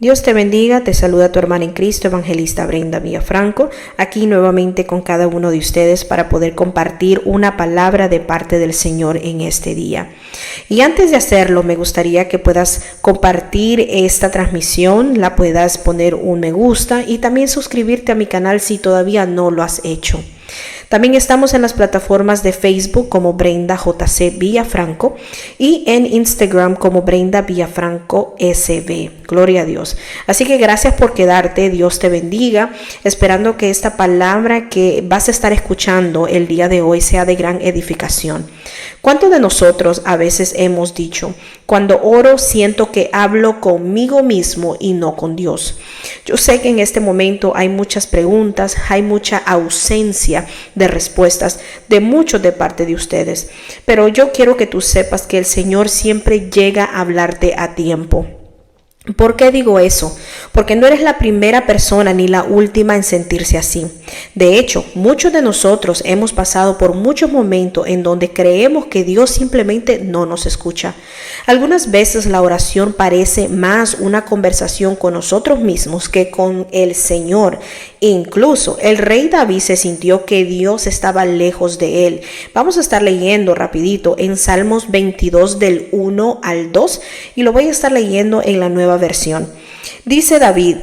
Dios te bendiga, te saluda tu hermana en Cristo, evangelista Brenda Villafranco, aquí nuevamente con cada uno de ustedes para poder compartir una palabra de parte del Señor en este día. Y antes de hacerlo, me gustaría que puedas compartir esta transmisión, la puedas poner un me gusta y también suscribirte a mi canal si todavía no lo has hecho. También estamos en las plataformas de Facebook como Brenda JC Villafranco y en Instagram como Brenda Villafranco SB. Gloria a Dios. Así que gracias por quedarte. Dios te bendiga. Esperando que esta palabra que vas a estar escuchando el día de hoy sea de gran edificación. ¿Cuántos de nosotros a veces hemos dicho, cuando oro siento que hablo conmigo mismo y no con Dios? Yo sé que en este momento hay muchas preguntas, hay mucha ausencia de respuestas de muchos de parte de ustedes, pero yo quiero que tú sepas que el Señor siempre llega a hablarte a tiempo. ¿Por qué digo eso? Porque no eres la primera persona ni la última en sentirse así. De hecho, muchos de nosotros hemos pasado por muchos momentos en donde creemos que Dios simplemente no nos escucha. Algunas veces la oración parece más una conversación con nosotros mismos que con el Señor. Incluso el rey David se sintió que Dios estaba lejos de él. Vamos a estar leyendo rapidito en Salmos 22 del 1 al 2 y lo voy a estar leyendo en la Nueva Versión. Dice David: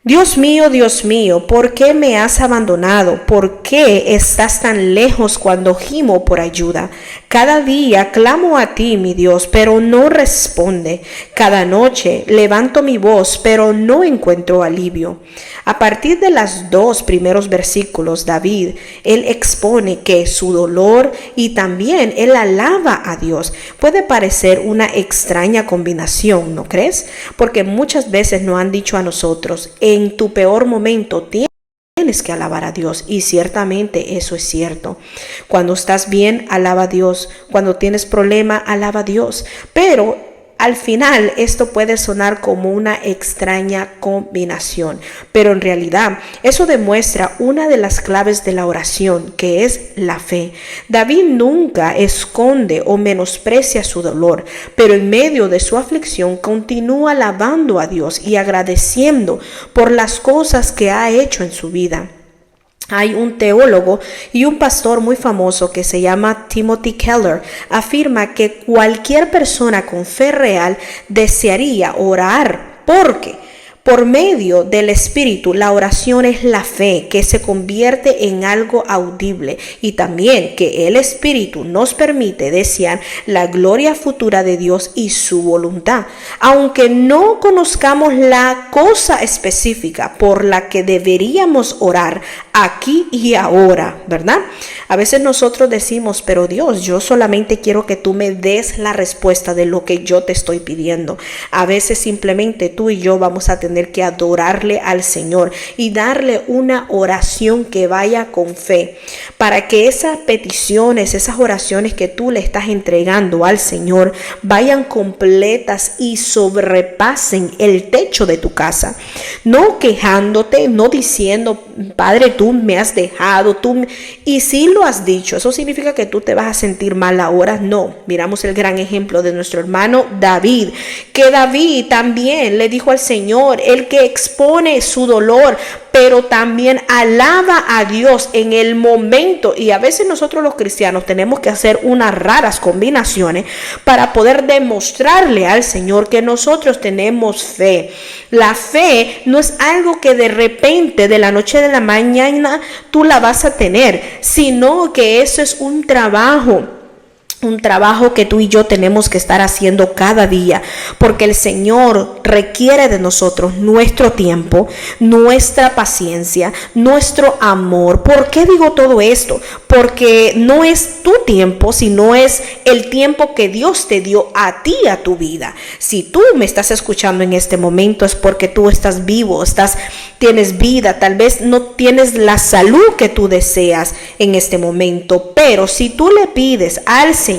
Dios mío, ¿por qué me has abandonado? ¿Por qué estás tan lejos cuando gimo por ayuda? Cada día clamo a ti, mi Dios, pero no responde. Cada noche levanto mi voz, pero no encuentro alivio. A partir de los 2 primeros versículos, David, él expone que su dolor y también él alaba a Dios. Puede parecer una extraña combinación, ¿no crees? Porque muchas veces nos han dicho a nosotros, en tu peor momento tienes que alabar a Dios, y ciertamente eso es cierto. Cuando estás bien, alaba a Dios. Cuando tienes problema, alaba a Dios. Pero al final esto puede sonar como una extraña combinación, pero en realidad eso demuestra una de las claves de la oración, que es la fe. David nunca esconde o menosprecia su dolor, pero en medio de su aflicción continúa alabando a Dios y agradeciendo por las cosas que ha hecho en su vida. Hay un teólogo y un pastor muy famoso que se llama Timothy Keller. Afirma que cualquier persona con fe real desearía orar porque por medio del Espíritu, la oración es la fe que se convierte en algo audible, y también que el Espíritu nos permite desear la gloria futura de Dios y su voluntad, aunque no conozcamos la cosa específica por la que deberíamos orar aquí y ahora, ¿verdad? A veces nosotros decimos, pero Dios, yo solamente quiero que tú me des la respuesta de lo que yo te estoy pidiendo. A veces simplemente tú y yo vamos a tener que adorarle al Señor y darle una oración que vaya con fe, para que esas peticiones, esas oraciones que tú le estás entregando al Señor vayan completas y sobrepasen el techo de tu casa. No quejándote, no diciendo, Padre, tú me has dejado, y si lo has dicho, ¿eso significa que tú te vas a sentir mal ahora? No. Miramos el gran ejemplo de nuestro hermano David, que David también le dijo al Señor, el que expone su dolor, pero también alaba a Dios en el momento. Y a veces nosotros los cristianos tenemos que hacer unas raras combinaciones para poder demostrarle al Señor que nosotros tenemos fe. La fe no es algo que de repente, de la noche a la mañana, tú la vas a tener, sino que eso es un trabajo que tú y yo tenemos que estar haciendo cada día, porque el Señor requiere de nosotros nuestro tiempo, nuestra paciencia, nuestro amor. ¿Por qué digo todo esto? Porque no es tu tiempo, sino es el tiempo que Dios te dio a ti, a tu vida. Si tú me estás escuchando en este momento es porque tú estás vivo, tienes vida, tal vez no tienes la salud que tú deseas en este momento, pero si tú le pides al Señor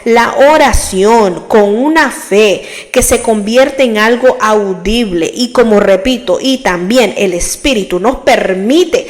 la oración con una fe que se convierte en algo audible, y como repito, y también el Espíritu nos permite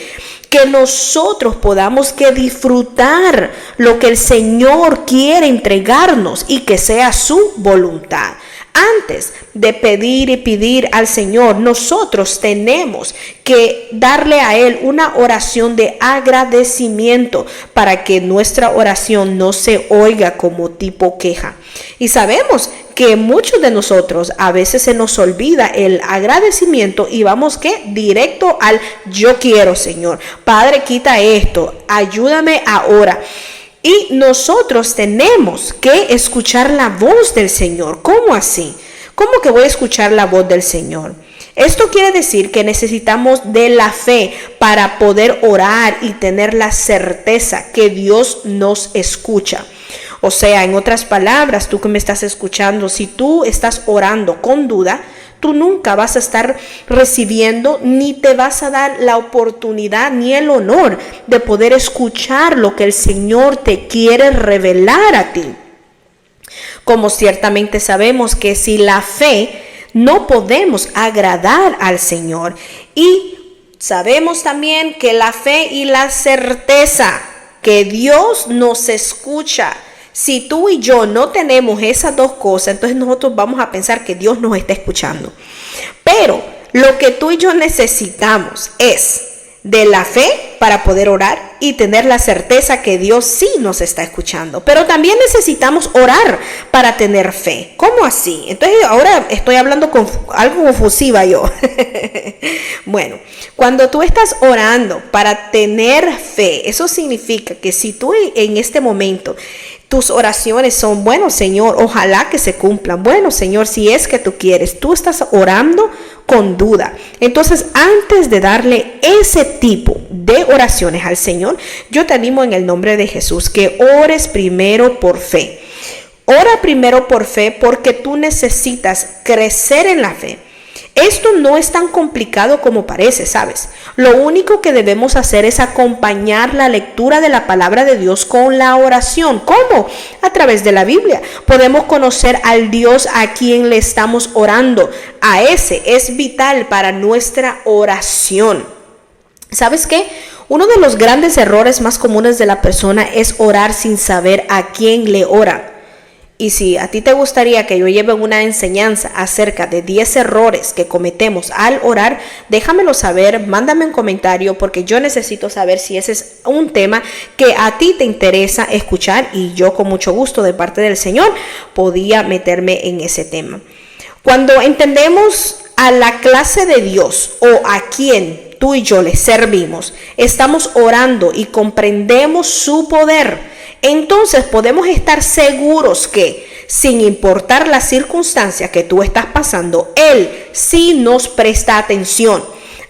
que nosotros podamos que disfrutar lo que el Señor quiere entregarnos y que sea su voluntad. Antes de pedir y pedir al Señor, nosotros tenemos que darle a Él una oración de agradecimiento para que nuestra oración no se oiga como tipo queja. Y sabemos que muchos de nosotros a veces se nos olvida el agradecimiento y vamos que directo al yo quiero, Señor. Padre, quita esto, ayúdame ahora. Y nosotros tenemos que escuchar la voz del Señor. ¿Cómo así? ¿Cómo que voy a escuchar la voz del Señor? Esto quiere decir que necesitamos de la fe para poder orar y tener la certeza que Dios nos escucha. O sea, en otras palabras, tú que me estás escuchando, si tú estás orando con duda, tú nunca vas a estar recibiendo ni te vas a dar la oportunidad ni el honor de poder escuchar lo que el Señor te quiere revelar a ti. Como ciertamente sabemos que sin la fe no podemos agradar al Señor. Y sabemos también que la fe y la certeza que Dios nos escucha. Si tú y yo no tenemos esas dos cosas, entonces nosotros vamos a pensar que Dios nos está escuchando. Pero lo que tú y yo necesitamos es de la fe para poder orar y tener la certeza que Dios sí nos está escuchando. Pero también necesitamos orar para tener fe. ¿Cómo así? Entonces ahora estoy hablando con algo confusiva yo. Bueno, cuando tú estás orando para tener fe, eso significa que si tú en este momento tus oraciones son, bueno, Señor, ojalá que se cumplan. Bueno, Señor, si es que tú quieres, tú estás orando con duda. Entonces, antes de darle ese tipo de oraciones al Señor, yo te animo en el nombre de Jesús que ores primero por fe. Ora primero por fe porque tú necesitas crecer en la fe. Esto no es tan complicado como parece, ¿sabes? Lo único que debemos hacer es acompañar la lectura de la palabra de Dios con la oración. ¿Cómo? A través de la Biblia. Podemos conocer al Dios a quien le estamos orando. A ese es vital para nuestra oración. ¿Sabes qué? Uno de los grandes errores más comunes de la persona es orar sin saber a quién le ora. Y si a ti te gustaría que yo lleve una enseñanza acerca de 10 errores que cometemos al orar, déjamelo saber, mándame un comentario porque yo necesito saber si ese es un tema que a ti te interesa escuchar y yo con mucho gusto de parte del Señor podía meterme en ese tema. Cuando entendemos a la clase de Dios o a quien tú y yo le servimos, estamos orando y comprendemos su poder. Entonces podemos estar seguros que sin importar la circunstancia que tú estás pasando, Él sí nos presta atención.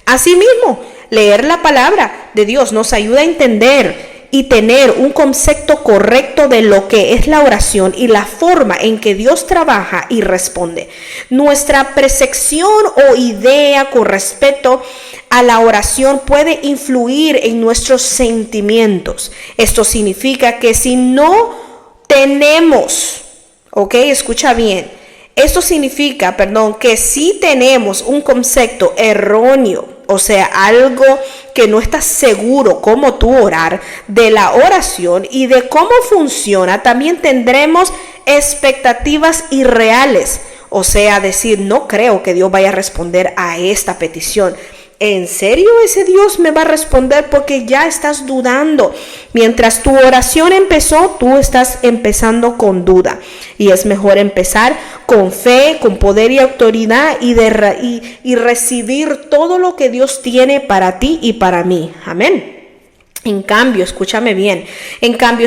Asimismo, leer la palabra de Dios nos ayuda a entender y tener un concepto correcto de lo que es la oración y la forma en que Dios trabaja y responde. Nuestra percepción o idea con respecto a la oración puede influir en nuestros sentimientos. Esto significa que si no tenemos, escucha bien, esto significa, que si tenemos un concepto erróneo, o sea, algo que no estás seguro cómo tú orar de la oración y de cómo funciona, también tendremos expectativas irreales. O sea, decir, no creo que Dios vaya a responder a esta petición. ¿En serio ese Dios me va a responder? Porque ya estás dudando. Mientras tu oración empezó, tú estás empezando con duda. Y es mejor empezar con fe, con poder y autoridad y recibir todo lo que Dios tiene para ti y para mí. Amén. En cambio, escúchame bien,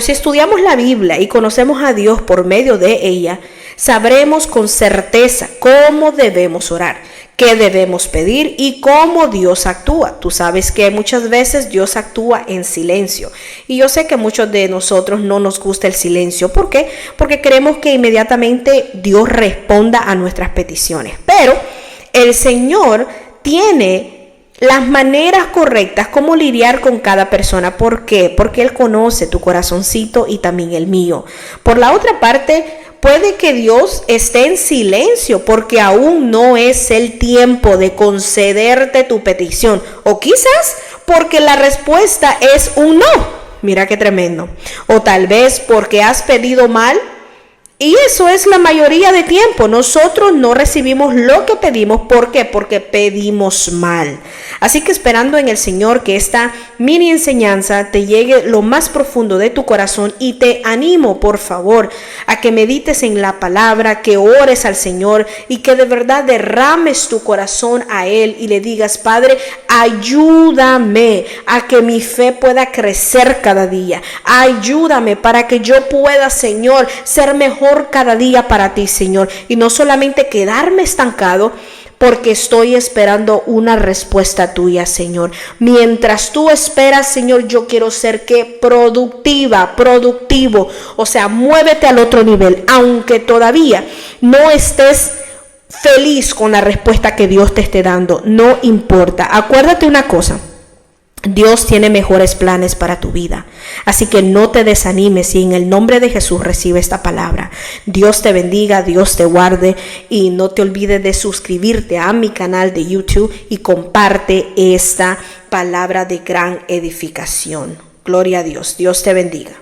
si estudiamos la Biblia y conocemos a Dios por medio de ella, sabremos con certeza cómo debemos orar, qué debemos pedir y cómo Dios actúa. Tú sabes que muchas veces Dios actúa en silencio. Y yo sé que muchos de nosotros no nos gusta el silencio. ¿Por qué? Porque queremos que inmediatamente Dios responda a nuestras peticiones. Pero el Señor tiene las maneras correctas como lidiar con cada persona. ¿Por qué? Porque Él conoce tu corazoncito y también el mío. Por la otra parte, puede que Dios esté en silencio porque aún no es el tiempo de concederte tu petición. O quizás porque la respuesta es un no. Mira qué tremendo. O tal vez porque has pedido mal Y eso es la mayoría de tiempo. Nosotros no recibimos lo que pedimos. ¿Por qué? Porque pedimos mal. Así que esperando en el Señor que esta mini enseñanza te llegue lo más profundo de tu corazón, y te animo, por favor, a que medites en la palabra, que ores al Señor y que de verdad derrames tu corazón a Él y le digas: Padre, ayúdame a que mi fe pueda crecer cada día. Ayúdame para que yo pueda, Señor, ser mejor cada día para ti, Señor, y no solamente quedarme estancado porque estoy esperando una respuesta tuya, Señor. Mientras tú esperas, Señor, yo quiero ser productivo, o sea, muévete al otro nivel, aunque todavía no estés feliz con la respuesta que Dios te esté dando, no importa. Acuérdate una cosa: Dios tiene mejores planes para tu vida. Así que no te desanimes y en el nombre de Jesús recibe esta palabra. Dios te bendiga, Dios te guarde, y no te olvides de suscribirte a mi canal de YouTube y comparte esta palabra de gran edificación. Gloria a Dios. Dios te bendiga.